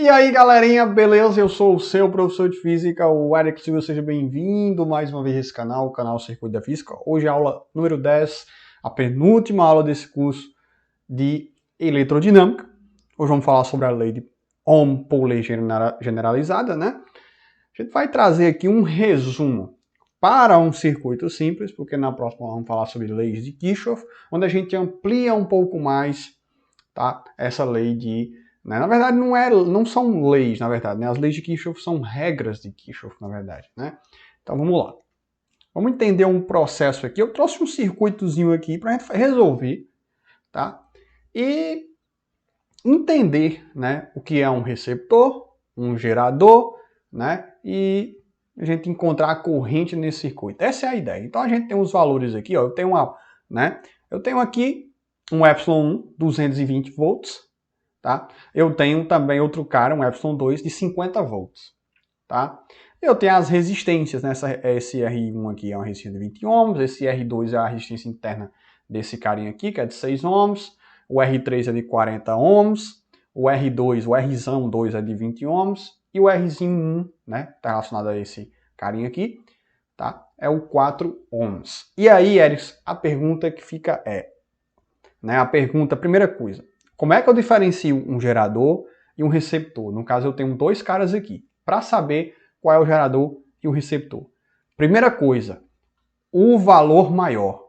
E aí galerinha, beleza? Eu sou o seu professor de física, o Eric Silva, seja bem-vindo mais uma vez a esse canal, o canal Circuito da Física. Hoje é a aula número 10, a penúltima aula desse curso de Eletrodinâmica. Hoje vamos falar sobre a lei de Ohm por lei generalizada, né? A gente vai trazer aqui um resumo para um circuito simples, porque na próxima vamos falar sobre leis de Kirchhoff, onde a gente amplia um pouco mais, tá? Essa lei de... Na verdade, não são leis, na verdade, né? As leis de Kirchhoff são regras de Kirchhoff, na verdade, né? Então vamos lá. Vamos entender um processo aqui. Eu trouxe um circuitozinho aqui para a gente resolver, tá? E entender, né, o que é um receptor, um gerador, né? E a gente encontrar a corrente nesse circuito. Essa é a ideia. Então a gente tem os valores aqui, ó. Eu tenho aqui um ε1, 220 volts. Tá? Eu tenho também outro cara, um ε2 de 50 volts. Tá? Eu tenho as resistências, né? Esse R1 aqui é uma resistência de 20 ohms, esse R2 é a resistência interna desse carinha aqui, que é de 6 ohms, o R3 é de 40 ohms, o R2, o Rzão2 é de 20 ohms, e o Rzinho1, né? Está relacionado a esse carinha aqui, tá? É o 4 ohms. E aí, Eric, a pergunta que fica é, né? Primeira coisa, como é que eu diferencio um gerador e um receptor? No caso, eu tenho dois caras aqui, para saber qual é o gerador e o receptor. Primeira coisa, o valor maior.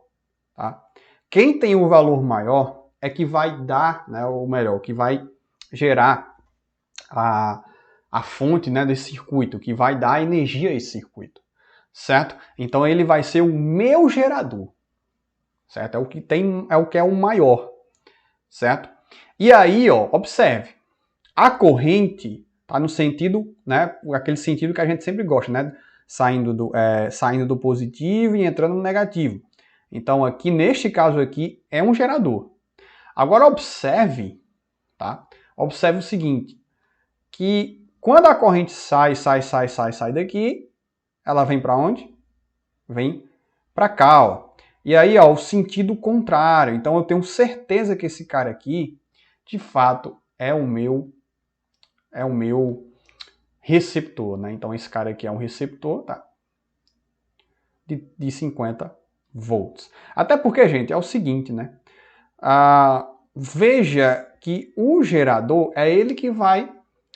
Tá? Quem tem o valor maior é que vai dar, né, ou melhor, que vai gerar a fonte, né, desse circuito, que vai dar energia a esse circuito. Certo? Então ele vai ser o meu gerador. Certo? É o que é o maior. Certo? E aí, ó, observe, a corrente está no sentido, né, aquele sentido que a gente sempre gosta, né, saindo do positivo e entrando no negativo. Então, aqui, neste caso aqui, é um gerador. Agora, observe, tá? Observe o seguinte, que quando a corrente sai daqui, ela vem para onde? Vem para cá, ó. E aí, ó, o sentido contrário. Então, eu tenho certeza que esse cara aqui, de fato, é o meu receptor, né? Então esse cara aqui é um receptor, tá? De 50 volts. Até porque, gente, é o seguinte, né? Veja que o gerador é ele que vai,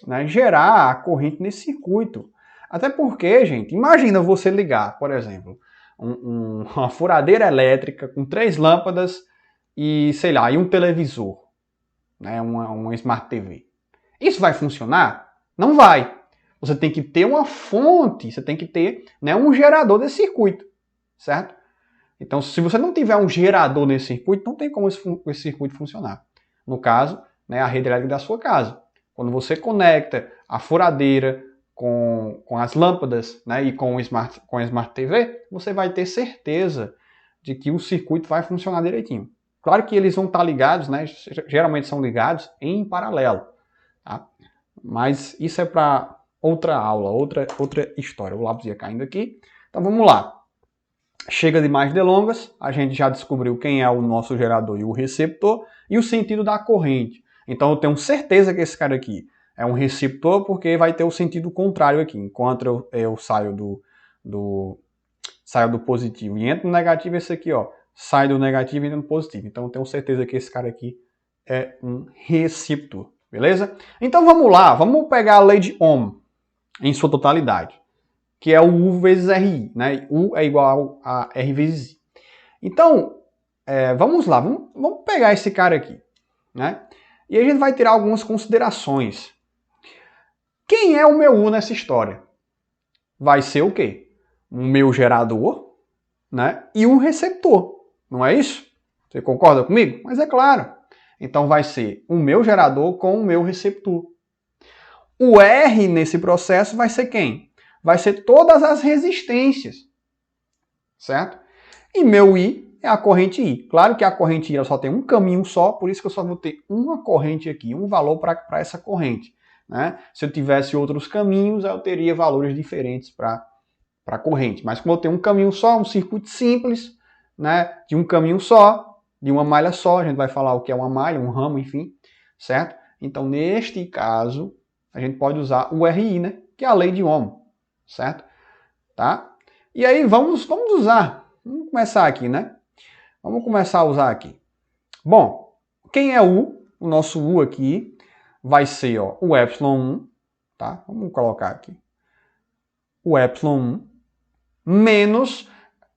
né, gerar a corrente nesse circuito. Até porque, gente, imagina você ligar, por exemplo, uma furadeira elétrica com 3 lâmpadas e, sei lá, e um televisor, né, uma Smart TV. Isso vai funcionar? Não vai. Você tem que ter uma fonte, você tem que ter, né, um gerador desse circuito, certo? Então, se você não tiver um gerador nesse circuito, não tem como esse circuito funcionar. No caso, né, a rede elétrica da sua casa. Quando você conecta a furadeira com as lâmpadas, né, e com a Smart TV, você vai ter certeza de que o circuito vai funcionar direitinho. Claro que eles vão estar ligados, né, geralmente são ligados em paralelo. Tá? Mas isso é para outra aula, outra história. O lápis ia caindo aqui. Então vamos lá. Chega de mais delongas. A gente já descobriu quem é o nosso gerador e o receptor e o sentido da corrente. Então eu tenho certeza que esse cara aqui é um receptor porque vai ter o sentido contrário aqui. Enquanto eu saio do positivo e entro no negativo, esse aqui, ó, sai do negativo e entra no positivo. Então eu tenho certeza que esse cara aqui é um receptor. Beleza? Então vamos lá, vamos pegar a lei de Ohm em sua totalidade, que é o U vezes RI, né? U é igual a R vezes I. Então, vamos lá, vamos pegar esse cara aqui, né? E a gente vai tirar algumas considerações. Quem é o meu U nessa história? Vai ser o quê? O meu gerador, né? E um receptor, não é isso? Você concorda comigo? Mas é claro. Então vai ser o meu gerador com o meu receptor. O R nesse processo vai ser quem? Vai ser todas as resistências, certo? E meu I é a corrente I. Claro que a corrente I ela só tem um caminho só, por isso que eu só vou ter uma corrente aqui, um valor para essa corrente. Né? Se eu tivesse outros caminhos, eu teria valores diferentes para a corrente. Mas como eu tenho um caminho só, um circuito simples, né, de um caminho só, de uma malha só, a gente vai falar o que é uma malha, um ramo, enfim, certo? Então, neste caso, a gente pode usar o RI, né? Que é a lei de Ohm, certo? Tá? E aí vamos usar. Vamos começar aqui, né? Vamos começar a usar aqui. Bom, quem é U? O nosso U aqui vai ser ó, o ε1, tá? Vamos colocar aqui. O ε1 menos...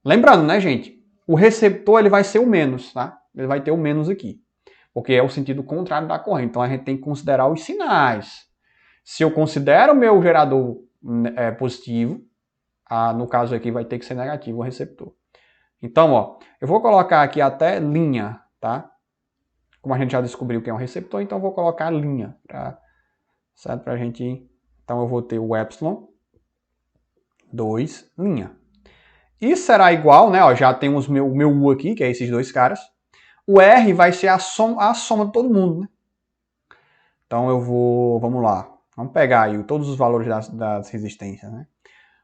Lembrando, né, gente? O receptor ele vai ser o menos, tá? Ele vai ter o menos aqui. Porque é o sentido contrário da corrente. Então a gente tem que considerar os sinais. Se eu considero o meu gerador positivo, no caso aqui vai ter que ser negativo o receptor. Então, ó, eu vou colocar aqui até linha, tá? Como a gente já descobriu que é um receptor, então eu vou colocar linha, certo? Pra gente... Então eu vou ter o ε2 linha. E será igual, né? Ó, já temos o meu U aqui, que é esses dois caras. O R vai ser a soma de todo mundo, né? Então eu vou... Vamos lá. Vamos pegar aí todos os valores das resistências, né?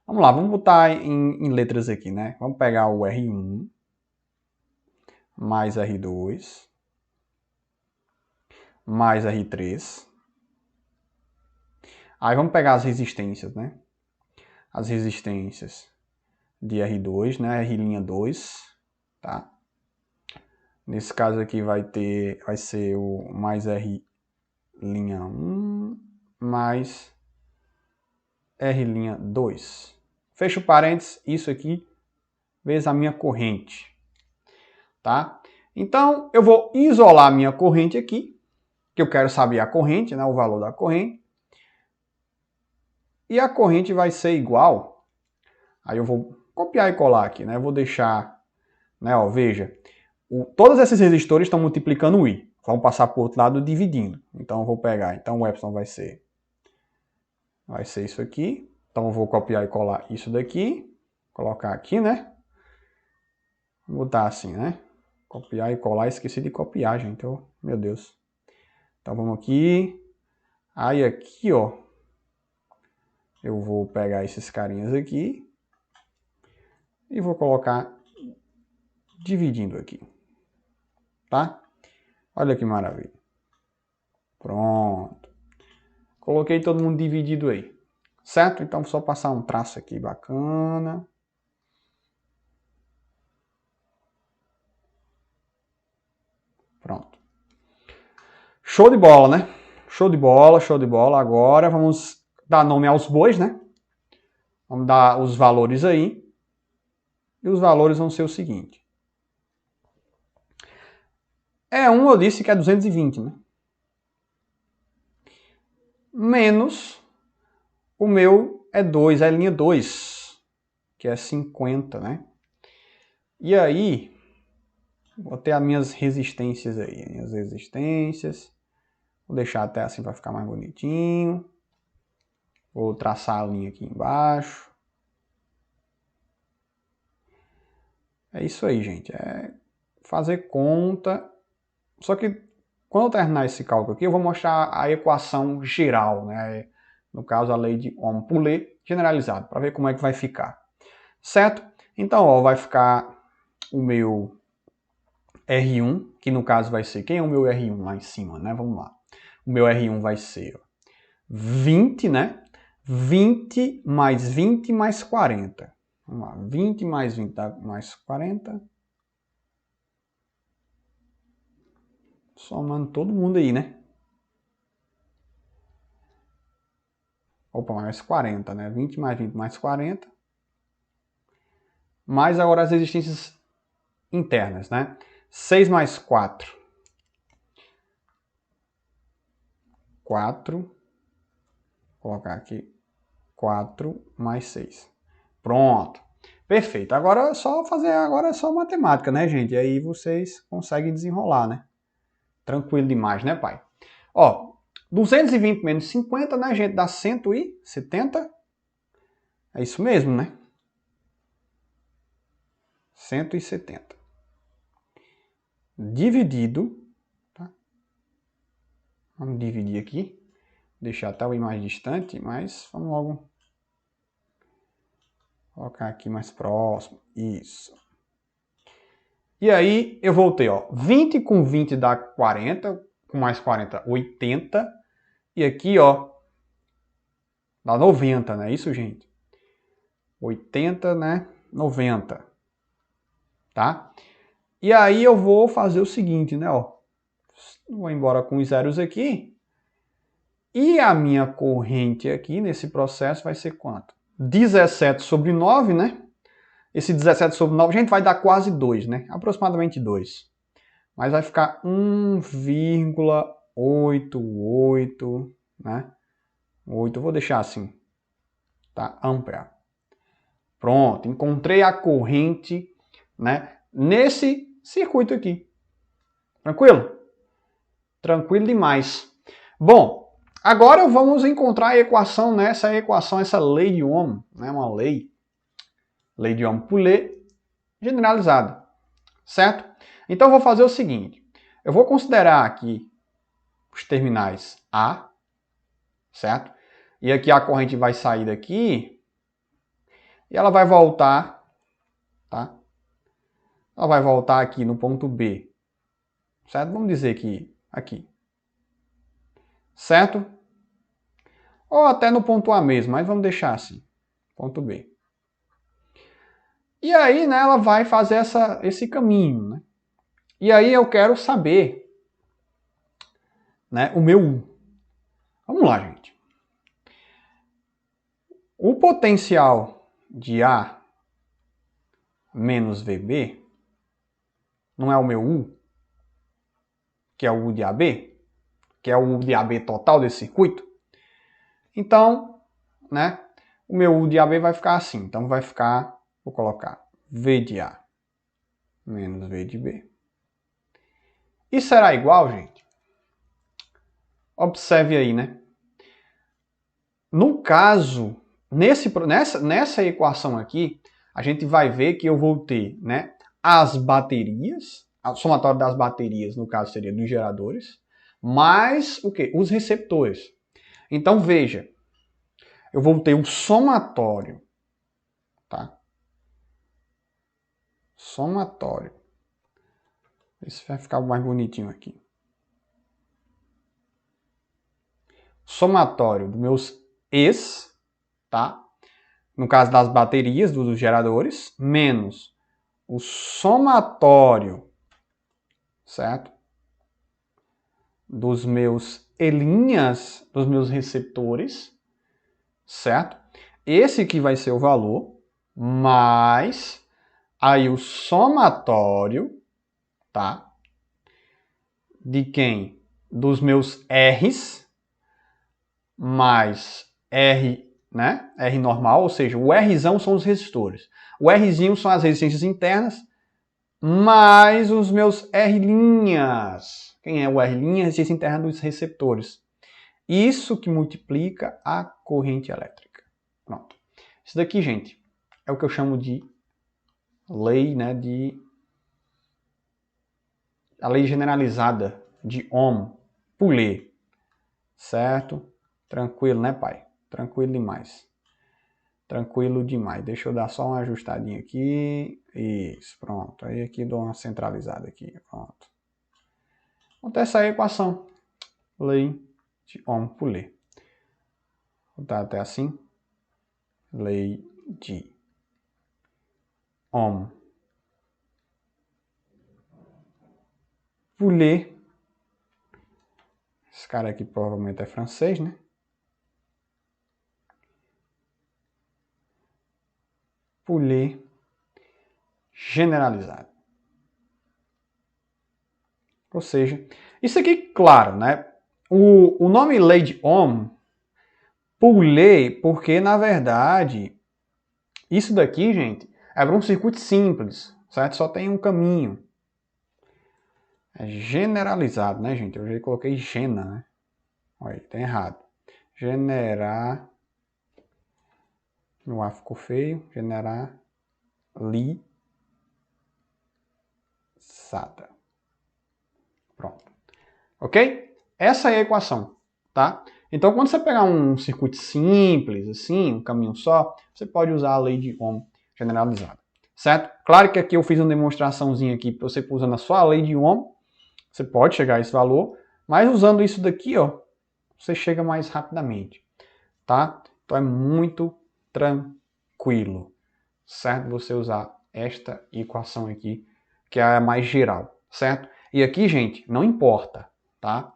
Vamos lá, vamos botar em letras aqui, né? Vamos pegar o R1 mais R2 mais R3. Aí vamos pegar as resistências, né? As resistências de R2, né? R'2, tá? Nesse caso aqui vai ser o mais R'1 mais R'2. Fecho parênteses, isso aqui vezes a minha corrente, tá? Então, eu vou isolar a minha corrente aqui, que eu quero saber a corrente, né? O valor da corrente. E a corrente vai ser igual, aí eu vou copiar e colar aqui, né? Eu vou deixar, né? Ó, veja, todos esses resistores estão multiplicando o I. Vão passar para o outro lado dividindo. Então eu vou pegar, então o epsilon vai ser isso aqui. Então eu vou copiar e colar isso daqui, colocar aqui, né? Vou botar assim, né? Copiar e colar, esqueci de copiar, gente. Meu Deus. Então vamos aqui. Aí aqui, ó, eu vou pegar esses carinhas aqui e vou colocar dividindo aqui, tá? Olha que maravilha. Pronto. Coloquei todo mundo dividido aí, certo? Então só passar um traço aqui bacana. Pronto. Show de bola, né? Show de bola, show de bola. Agora vamos dar nome aos bois, né? Vamos dar os valores aí. E os valores vão ser o seguinte. Eu disse que é 220, né? Menos o meu é 2, é linha 2, que é 50, né? E aí, vou ter as minhas resistências aí, minhas resistências. Vou deixar até assim para ficar mais bonitinho. Vou traçar a linha aqui embaixo. É isso aí, gente. É fazer conta. Só que quando eu terminar esse cálculo aqui, eu vou mostrar a equação geral, né? No caso, a lei de Ohm por Lê generalizado, para ver como é que vai ficar. Certo? Então, ó, vai ficar o meu R1, que no caso vai ser... Quem é o meu R1 lá em cima, né? Vamos lá. O meu R1 vai ser ó, 20, né? 20 mais 20 mais 40. Vamos lá. 20 mais 20 dá mais 40. Somando todo mundo aí, né? Opa, mais 40, né? 20 mais 20 mais 40. Mais agora as resistências internas, né? 6 mais 4. 4. Vou colocar aqui. 4 mais 6. Pronto. Perfeito. Agora é só fazer, agora é só matemática, né, gente? E aí vocês conseguem desenrolar, né? Tranquilo demais, né, pai? Ó, 220 menos 50, né, gente? Dá 170. É isso mesmo, né? 170. Dividido, tá? Vamos dividir aqui. Deixar até o i mais distante, mas vamos logo colocar aqui mais próximo. Isso. E aí eu voltei, ó. 20 com 20 dá 40, com mais 40, 80. E aqui, ó, Dá 90, não é isso, gente? 80, né? 90. Tá? E aí eu vou fazer o seguinte, né? Ó, vou embora com os zeros aqui. E a minha corrente aqui nesse processo vai ser quanto? 17 sobre 9, né? Esse 17 sobre 9, a gente vai dar quase 2, né? Aproximadamente 2. Mas vai ficar 1,88, né? 8, eu vou deixar assim. Tá? Ampere. Pronto, encontrei a corrente, né? Nesse circuito aqui. Tranquilo? Tranquilo demais. Bom, agora vamos encontrar a equação, né? Essa equação, essa lei de Ohm, né? Uma lei de Ohm-Poulet generalizada, certo? Então eu vou fazer o seguinte, eu vou considerar aqui os terminais A, certo? E aqui a corrente vai sair daqui e ela vai voltar, tá? Ela vai voltar aqui no ponto B, certo? Vamos dizer que aqui, certo? Ou até no ponto A mesmo, mas vamos deixar assim, ponto B. E aí, né, ela vai fazer esse caminho, né? E aí eu quero saber, né, o meu U. Vamos lá, gente. O potencial de A menos VB não é o meu U, que é o U de AB, que é o U de AB total desse circuito. Então, né, o meu U de AB vai ficar assim. Então vai ficar, vou colocar V de A menos V de B. E será igual, gente? Observe aí, né? No caso, nessa equação aqui, a gente vai ver que eu vou ter, né, as baterias, o somatório das baterias, no caso seria dos geradores, mais o quê? Os receptores. Então veja, eu vou ter um somatório, tá? Somatório. Isso vai ficar mais bonitinho aqui. Somatório dos meus Es, tá? No caso das baterias, dos geradores, menos o somatório, certo? Dos meus E'linhas, dos meus receptores, certo? Esse aqui vai ser o valor, mais aí o somatório, tá? De quem? Dos meus R's, mais R, né? R normal, ou seja, o Rzão são os resistores. O Rzinho são as resistências internas, mais os meus R'. Quem é o R'? Resistência interna dos receptores. Isso que multiplica a corrente elétrica. Pronto. Isso daqui, gente, é o que eu chamo de lei, né, a lei generalizada de Ohm-Poulet. Certo? Tranquilo, né, pai? Tranquilo demais. Tranquilo demais. Deixa eu dar só uma ajustadinha aqui. Isso, pronto. Aí aqui dou uma centralizada aqui. Pronto. Acontece a equação. Lei de Ohm-Poulet. Vou botar até assim. Lei de Ohm-Poulet. Esse cara aqui provavelmente é francês, né? Poulet generalizado. Ou seja, isso aqui, claro, né? O nome lei de Ohm, Poulet, porque na verdade, isso daqui, gente, é para um circuito simples, certo? Só tem um caminho. É generalizado, né, gente? Eu já coloquei gena, né? Olha, tá errado. Generar. No A ficou feio. Generalizada. Pronto. Ok? Essa é a equação, tá? Então, quando você pegar um circuito simples, assim, um caminho só, você pode usar a lei de Ohm generalizada, certo? Claro que aqui eu fiz uma demonstraçãozinha aqui para você usando a sua lei de Ohm, você pode chegar a esse valor, mas usando isso daqui, ó, você chega mais rapidamente, tá? Então é muito tranquilo, certo? Você usar esta equação aqui, que é a mais geral, certo? E aqui, gente, não importa, tá?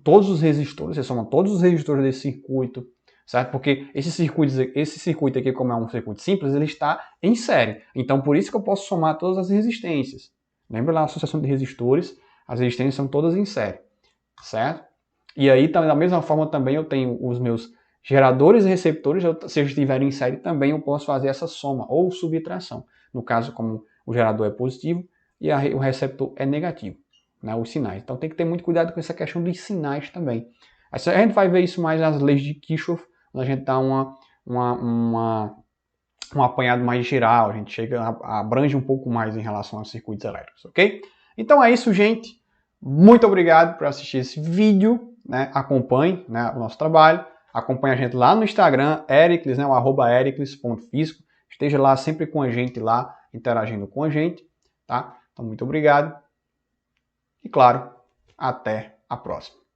Todos os resistores, você soma todos os resistores desse circuito, certo? Porque esse circuito aqui, como é um circuito simples, ele está em série. Então, por isso que eu posso somar todas as resistências. Lembra lá a associação de resistores? As resistências são todas em série, certo? E aí, da mesma forma, também eu tenho os meus geradores e receptores, se eles estiverem em série, também eu posso fazer essa soma ou subtração. No caso, como o gerador é positivo e o receptor é negativo, né, os sinais. Então tem que ter muito cuidado com essa questão dos sinais também. A gente vai ver isso mais nas leis de Kirchhoff, quando a gente dá um apanhado mais geral, a gente abrange um pouco mais em relação aos circuitos elétricos, ok? Então é isso, gente. Muito obrigado por assistir esse vídeo, né? Acompanhe, né, o nosso trabalho. Acompanhe a gente lá no Instagram, Ericles, né, o @ericles.físico. Esteja lá sempre com a gente lá, interagindo com a gente, tá? Então muito obrigado. E claro, até a próxima.